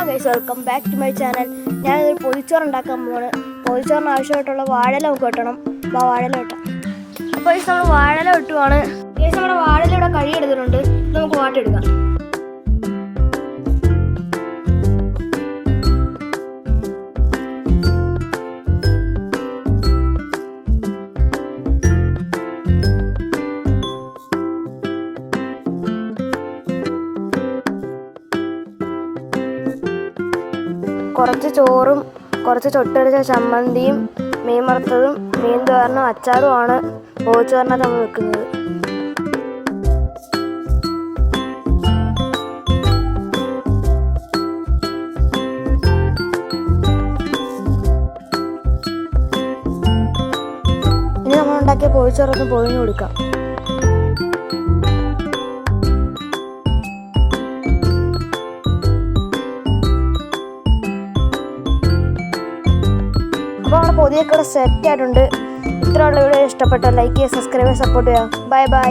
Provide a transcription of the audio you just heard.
Hello guys, welcome back to my channel. ഞാനൊരു പൊതിച്ചോറ് ഉണ്ടാക്കാൻ പോവാണ്. പൊതിച്ചോറിന് ആവശ്യമായിട്ടുള്ള വാഴയില നമുക്ക് വെട്ടണം. വാഴയില വെട്ടാം. അപ്പോൾ ഗൈസ് നമ്മൾ വാഴയില വെട്ടുവാണ്. ഗൈസ് നമ്മുടെ വാഴയില ഇവിടെ കഴുകിയെടുത്തിട്ടുണ്ട്. ഇത് നമുക്ക് വാട്ടിയെടുക്കാം. കുറച്ച് ചോറും കുറച്ച് ചൊട്ടരിച്ച ചമ്മന്തിയും മീൻ വറുത്തതും മീൻ തോരനും അച്ചാറുമാണ് പൊതിച്ചോറിനകത്ത് നമ്മൾ വെക്കുന്നത്. ഇനി നമ്മൾ ഉണ്ടാക്കിയ പൊതിച്ചോറൊന്ന് പൊതിഞ്ഞു കൊടുക്കാം. അപ്പോൾ നമ്മുടെ പൊതിയൊക്കെ ഇവിടെ സെറ്റ് ആയിട്ടുണ്ട്. ഇത്രയുള്ള വീഡിയോ ഇഷ്ടപ്പെട്ടാൽ ലൈക്ക് ചെയ്യുക, സബ്സ്ക്രൈബ് ചെയ്യുക, സപ്പോർട്ട് ചെയ്യുക. Bye bye.